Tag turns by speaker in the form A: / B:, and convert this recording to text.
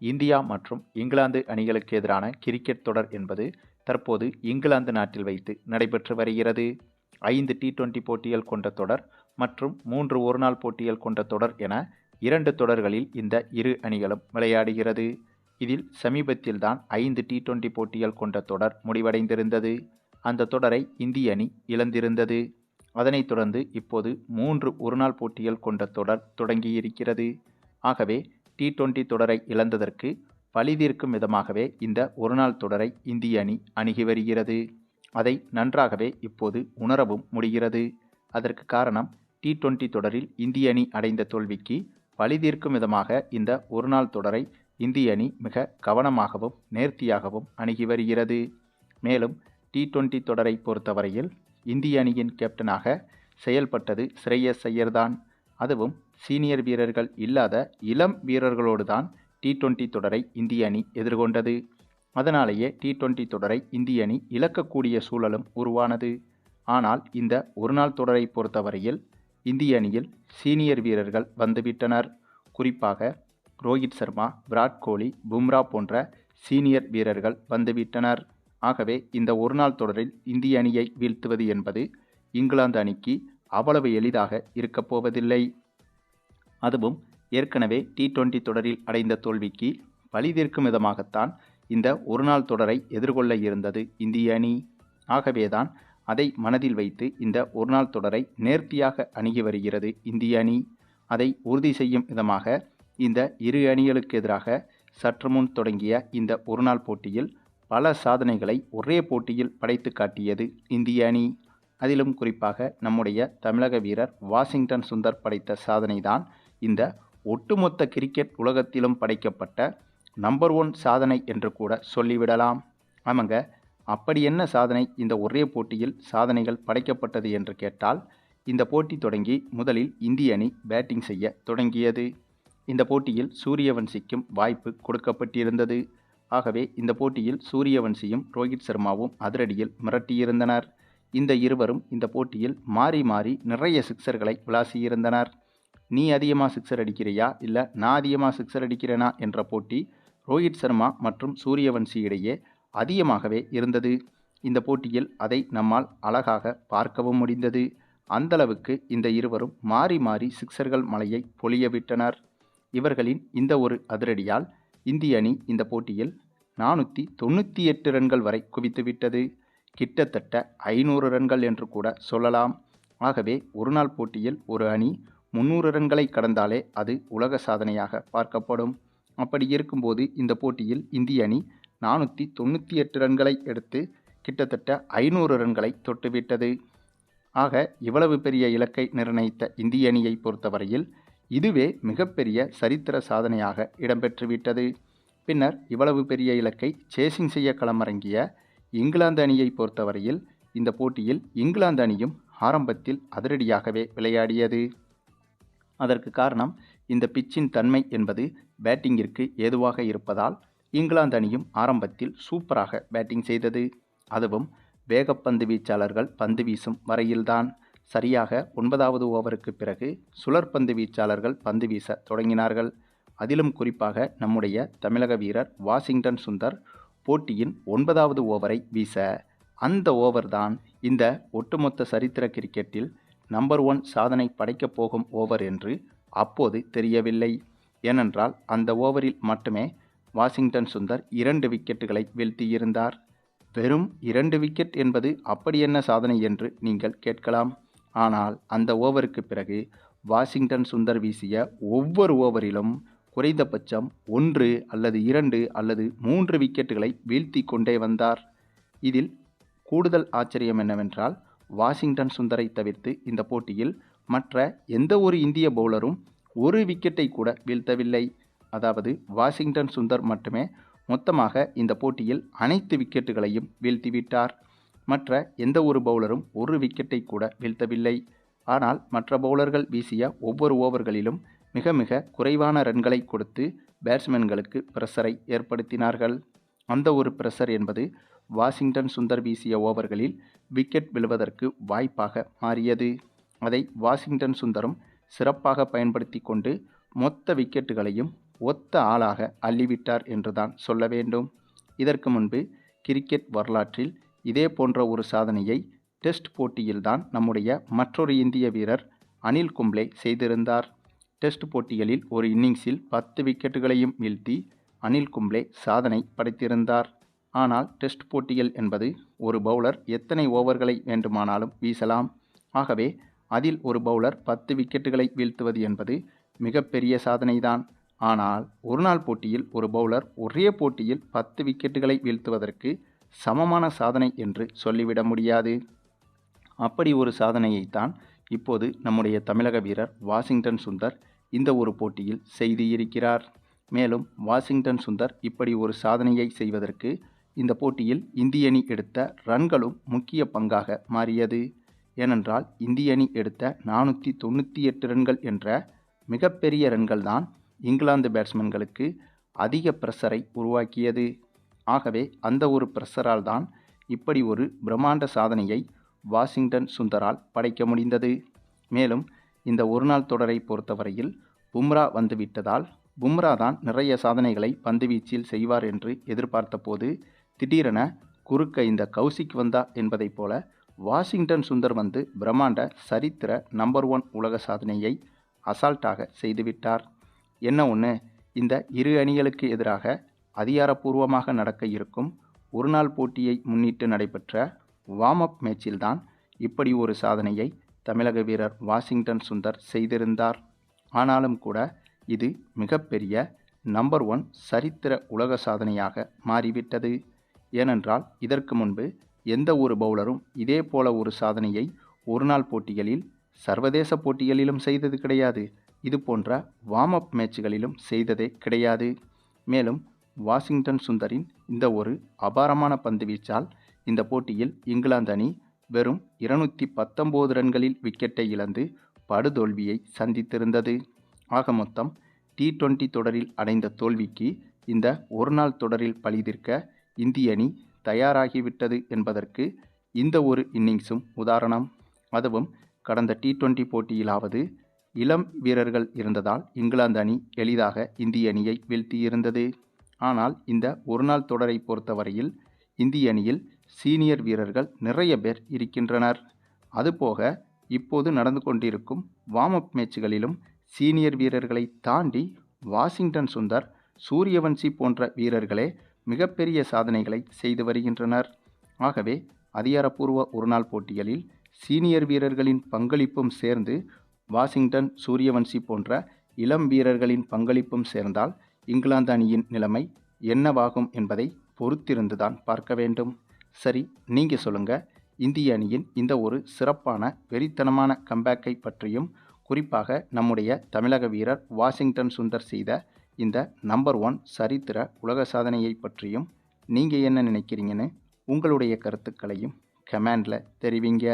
A: India மற்றும் இங்கிலாந்து அணிகளுக்கு எதிரான கிரிக்கெட் தொடர் என்பது தற்போது இங்கிலாந்து நாட்டில் வைத்து நடைபெற்று வருகிறது. 5 T20 போட்டிகள் கொண்ட தொடர் மற்றும் 3 ஒருநாள் போட்டிகள் கொண்ட தொடர் என 2 தொடர்களில் இந்த இரு அணிகளும் விளையாடுகிறது. இதில் சமீபத்தில்தான் 5 T20 போட்டிகள் கொண்ட தொடர் முடிவடைந்திருந்தது. அந்த தொடரை இந்திய அணி இழந்திருந்தது. அதனைத் தொடர்ந்து இப்போது 3 ஒருநாள் போட்டிகள் கொண்ட தொடர் தொடங்கியிருக்கிறது. ஆகவே T20 தொடரை இழந்ததற்கு பழிதீர்க்கும் விதமாகவே இந்த ஒருநாள் தொடரை இந்திய அணி அணுகி வருகிறது. அதை நன்றாகவே இப்போது உணரவும் முடிகிறது. அதற்கு காரணம் T20 தொடரில் இந்திய அணி அடைந்த தோல்விக்கு பழிதீர்க்கும் விதமாக இந்த ஒருநாள் தொடரை இந்திய அணி மிக கவனமாகவும் நேர்த்தியாகவும் அணுகி வருகிறது. மேலும் T20 தொடரை பொறுத்தவரையில் இந்திய அணியின் கேப்டனாக செயல்பட்டது ஸ்ரேயஸ் ஐயர் தான். அதுவும் சீனியர் வீரர்கள் இல்லாத இளம் வீரர்களோடு தான் T20 தொடரை இந்திய அணி எதிர்கொண்டது. அதனாலேயே T20 தொடரை இந்திய அணி இழக்கக்கூடிய சூழலும் உருவானது. ஆனால் இந்த ஒருநாள் தொடரை பொறுத்தவரையில் இந்திய அணியில் சீனியர் வீரர்கள் வந்துவிட்டனர். குறிப்பாக ரோஹித் சர்மா, விராட் கோலி, பும்ரா போன்ற சீனியர் வீரர்கள் வந்துவிட்டனர். ஆகவே இந்த ஒருநாள் தொடரில் இந்திய அணியை வீழ்த்துவது என்பது இங்கிலாந்து அணிக்கு அவ்வளவு எளிதாக இருக்கப் போவதில்லை. அதுவும் ஏற்கனவே T20 தொடரில் அடைந்த தோல்விக்கு பழிதீர்க்கும் விதமாகத்தான் இந்த ஒருநாள் தொடரை எதிர்கொள்ள இருந்தது இந்திய அணி. ஆகவேதான் அதை மனதில் வைத்து இந்த ஒருநாள் தொடரை நேர்த்தியாக அணுகி வருகிறது இந்திய அணி. அதை உறுதி செய்யும் விதமாக இந்த இரு அணிகளுக்கு எதிராக சற்று முன் தொடங்கிய இந்த ஒருநாள் போட்டியில் பல சாதனைகளை ஒரே போட்டியில் படைத்து காட்டியது இந்திய அணி. அதிலும் குறிப்பாக நம்முடைய தமிழக வீரர் வாஷிங்டன் சுந்தர் படைத்த சாதனைதான் இந்த ஒட்டுமொத்த கிரிக்கெட் உலகத்திலும் படைக்கப்பட்ட நம்பர் 1 சாதனை என்று கூட சொல்லிவிடலாம். ஆமாங்க, அப்படி என்ன சாதனை இந்த ஒரே போட்டியில் சாதனைகள் படைக்கப்பட்டது என்று கேட்டால், இந்த போட்டி தொடங்கி முதலில் இந்திய அணி பேட்டிங் செய்ய தொடங்கியது. இந்த போட்டியில் சூரியவன்சிக்கும் வாய்ப்பு கொடுக்கப்பட்டிருந்தது. ஆகவே இந்த போட்டியில் சூரியவன்சியும் ரோஹித் சர்மாவும் அதிரடியில் மிரட்டியிருந்தனர். இந்த இருவரும் இந்த போட்டியில் மாறி மாறி நிறைய சிக்சர்களை விளாசியிருந்தனர். நீ அதிகமாக சிக்சர் அடிக்கிறியா இல்லை நான் அதிகமாக சிக்சர் அடிக்கிறேனா என்ற போட்டி ரோஹித் சர்மா மற்றும் சூரியவன்சி இடையே அதிகமாகவே இருந்தது. இந்த போட்டியில் அதை நம்மால் அழகாக பார்க்கவும் முடிந்தது. அந்தளவுக்கு இந்த இருவரும் மாறி மாறி சிக்சர்கள் மலையை பொழியவிட்டனர். இவர்களின் இந்த ஒரு அதிரடியால் இந்திய அணி இந்த போட்டியில் 498 ரன்கள் வரை குவித்துவிட்டது. கிட்டத்தட்ட 500 ரன்கள் என்று கூட சொல்லலாம். ஆகவே ஒருநாள் போட்டியில் ஒரு அணி 300 ரன்களை கடந்தாலே அது உலக சாதனையாக பார்க்கப்படும். அப்படி இருக்கும்போது இந்த போட்டியில் இந்திய அணி 498 ரன்களை எடுத்து கிட்டத்தட்ட 500 ரன்களை தொட்டுவிட்டது. ஆக இவ்வளவு பெரிய இலக்கை நிர்ணயித்த இந்திய அணியை பொறுத்தவரையில் இதுவே மிகப்பெரிய சரித்திர சாதனையாக இடம்பெற்றுவிட்டது. பின்னர் இவ்வளவு பெரிய இலக்கை சேசிங் செய்ய களமிறங்கிய இங்கிலாந்து அணியை பொறுத்தவரையில் இந்த போட்டியில் இங்கிலாந்து அணியும் ஆரம்பத்தில் அதிரடியாகவே விளையாடியது. அதற்கு காரணம் இந்த பிச்சின் தன்மை என்பது பேட்டிங்கிற்கு ஏதுவாக இருப்பதால் இங்கிலாந்து அணியும் ஆரம்பத்தில் சூப்பராக பேட்டிங் செய்தது. அதுவும் வேகப்பந்து வீச்சாளர்கள் பந்து வீசும் வரையில்தான். சரியாக 9வது ஓவருக்கு பிறகு சுழற்பந்து வீச்சாளர்கள் பந்து வீச தொடங்கினார்கள். அதிலும் குறிப்பாக நம்முடைய தமிழக வீரர் வாஷிங்டன் சுந்தர் போட்டியின் 9வது ஓவரை வீச, அந்த ஓவர்தான் இந்த ஒட்டுமொத்த சரித்திர கிரிக்கெட்டில் நம்பர் 1 சாதனை படைக்கப் போகும் ஓவர் என்று அப்போது தெரியவில்லை. ஏனென்றால் அந்த ஓவரில் மட்டுமே வாஷிங்டன் சுந்தர் 2 விக்கெட்டுகளை வீழ்த்தியிருந்தார். வெறும் 2 விக்கெட் என்பது அப்படி என்ன சாதனை என்று நீங்கள் கேட்கலாம். ஆனால் அந்த ஓவருக்கு பிறகு வாஷிங்டன் சுந்தர் வீசிய ஒவ்வொரு ஓவரிலும் குறைந்தபட்சம் 1 அல்லது 2 அல்லது 3 விக்கெட்டுகளை வீழ்த்தி கொண்டே வந்தார். இதில் கூடுதல் ஆச்சரியம் என்னவென்றால், வாஷிங்டன் சுந்தரை தவிர்த்து இந்த போட்டியில் மற்ற எந்த ஒரு இந்திய பவுலரும் ஒரு விக்கெட்டை கூட வீழ்த்தவில்லை. அதாவது வாஷிங்டன் சுந்தர் மட்டுமே மொத்தமாக இந்த போட்டியில் அனைத்து விக்கெட்டுகளையும் வீழ்த்திவிட்டார். மற்ற எந்த ஒரு பவுலரும் ஒரு விக்கெட்டை கூட வீழ்த்தவில்லை. ஆனால் மற்ற பவுலர்கள் வீசிய ஒவ்வொரு ஓவர்களிலும் மிக மிக குறைவான ரன்களை கொடுத்து பேட்ஸ்மேன்களுக்கு பிரஷரை ஏற்படுத்தினார்கள். அந்த ஒரு பிரஷர் என்பது வாஷிங்டன் சுந்தர் வீசிய ஓவர்களில் விக்கெட் விழுவதற்கு வாய்ப்பாக மாறியது. அதை வாஷிங்டன் சுந்தரும் சிறப்பாக பயன்படுத்தி கொண்டு மொத்த விக்கெட்டுகளையும் ஒத்த ஆளாக அள்ளிவிட்டார் என்றுதான் சொல்ல வேண்டும். இதற்கு முன்பு கிரிக்கெட் வரலாற்றில் இதே போன்ற ஒரு சாதனையை டெஸ்ட் போட்டியில்தான் நம்முடைய மற்றொரு இந்திய வீரர் அனில் கும்ப்ளே செய்திருந்தார். டெஸ்ட் போட்டிகளில் ஒரு இன்னிங்ஸில் 10 விக்கெட்டுகளையும் வீழ்த்தி அனில் கும்ப்ளே சாதனை படைத்திருந்தார். ஆனால் டெஸ்ட் போட்டிகள் என்பது ஒரு பவுலர் எத்தனை ஓவர்களை வேண்டுமானாலும் வீசலாம். ஆகவே அதில் ஒரு பவுலர் 10 விக்கெட்டுகளை வீழ்த்துவது என்பது மிகப்பெரிய சாதனைதான். ஆனால் ஒருநாள் போட்டியில் ஒரு பவுலர் ஒரே போட்டியில் 10 விக்கெட்டுகளை வீழ்த்துவதற்கு சமமான சாதனை என்று சொல்லிவிட முடியாது. அப்படி ஒரு சாதனையைத்தான் இப்போது நம்முடைய தமிழக வீரர் வாஷிங்டன் சுந்தர் இந்த ஒரு போட்டியில் செய்திருக்கிறார். மேலும் வாஷிங்டன் சுந்தர் இப்படி ஒரு சாதனையை செய்வதற்கு இந்த போட்டியில் இந்திய அணி எடுத்த ரன்களும் முக்கிய பங்காக மாறியது. ஏனென்றால் இந்திய அணி எடுத்த 498 ரன்கள் என்ற மிகப்பெரிய ரன்கள் தான் இங்கிலாந்து பேட்ஸ்மேன்களுக்கு அதிக பிரஷரை உருவாக்கியது. ஆகவே அந்த ஒரு பிரஷரால் தான் இப்படி ஒரு பிரம்மாண்ட சாதனையை வாஷிங்டன் சுந்தரால் படைக்க முடிந்தது. மேலும் இந்த ஒருநாள் தொடரை பொறுத்தவரையில் பும்ரா வந்துவிட்டதால் பும்ரா தான் நிறைய சாதனைகளை பந்துவீச்சில் செய்வார் என்று எதிர்பார்த்த போது திடீரென குறுக்க இந்த கௌசிக் வந்தா என்பதைப் போல வாஷிங்டன் சுந்தர் வந்து பிரம்மாண்ட சரித்திர நம்பர் 1 உலக சாதனையை அசால்ட்டாக செய்துவிட்டார். என்ன ஒன்று, இந்த இரு அணிகளுக்கு எதிராக அதிகாரப்பூர்வமாக நடக்க இருக்கும் ஒருநாள் போட்டியை முன்னிட்டு நடைபெற்ற வார்ம் அப் மேட்சில்தான் இப்படி ஒரு சாதனையை தமிழக வீரர் வாஷிங்டன் சுந்தர் செய்திருந்தார். ஆனாலும் கூட இது மிகப்பெரிய நம்பர் 1 சரித்திர உலக சாதனையாக மாறிவிட்டது. ஏனென்றால் இதற்கு முன்பு எந்த ஒரு பவுலரும் இதே போல ஒரு சாதனையை ஒருநாள் போட்டிகளில் சர்வதேச போட்டிகளிலும் செய்தது கிடையாது. இது போன்ற வார்ம் அப் மேட்சுகளிலும் செய்ததே கிடையாது. மேலும் வாஷிங்டன் சுந்தரின் இந்த ஒரு அபாரமான பந்து வீச்சால் இந்த போட்டியில் இங்கிலாந்து அணி வெறும் 219 ரன்களில் விக்கெட்டை இழந்து படுதோல்வியை சந்தித்திருந்தது. ஆக மொத்தம் T20 தொடரில் அடைந்த தோல்விக்கு இந்த ஒருநாள் தொடரில் பழிதீர்க்க இந்திய அணி தயாராகிவிட்டது என்பதற்கு இந்த ஒரு இன்னிங்ஸும் உதாரணம். அதுவும் கடந்த T20 போட்டியிலாவது இளம் வீரர்கள் இருந்ததால் இங்கிலாந்து அணி எளிதாக இந்திய அணியை வீழ்த்தியிருந்தது. ஆனால் இந்த ஒருநாள் தொடரை பொறுத்தவரையில் இந்திய அணியில் சீனியர் வீரர்கள் நிறைய பேர் இருக்கின்றனர். அதுபோக இப்போது நடந்து கொண்டிருக்கும் வார்ம் அப் மேட்சுகளிலும் சீனியர் வீரர்களை தாண்டி வாஷிங்டன் சுந்தர், சூரியவன்சி போன்ற வீரர்களே மிகப்பெரிய சாதனைகளை செய்து வருகின்றனர். ஆகவே அதிகாரப்பூர்வ ஒருநாள் போட்டிகளில் சீனியர் வீரர்களின் பங்களிப்பும் சேர்ந்து வாஷிங்டன், சூரியவன்சி போன்ற இளம் வீரர்களின் பங்களிப்பும் சேர்ந்தால் இங்கிலாந்து அணியின் நிலைமை என்னவாகும் என்பதை பொறுத்திருந்துதான் பார்க்க வேண்டும். சரி, நீங்கள் சொல்லுங்கள், இந்திய அணியின் இந்த ஒரு சிறப்பான வெறித்தனமான கம்பேக்கை பற்றியும் குறிப்பாக நம்முடைய தமிழக வீரர் வாஷிங்டன் சுந்தர் செய்த இந்த நம்பர் 1 சரித்திர உலக சாதனையை பற்றியும் நீங்கள் என்ன நினைக்கிறீங்கன்னு உங்களுடைய கருத்துக்களையும் கமெண்டில் தெரிவிங்க.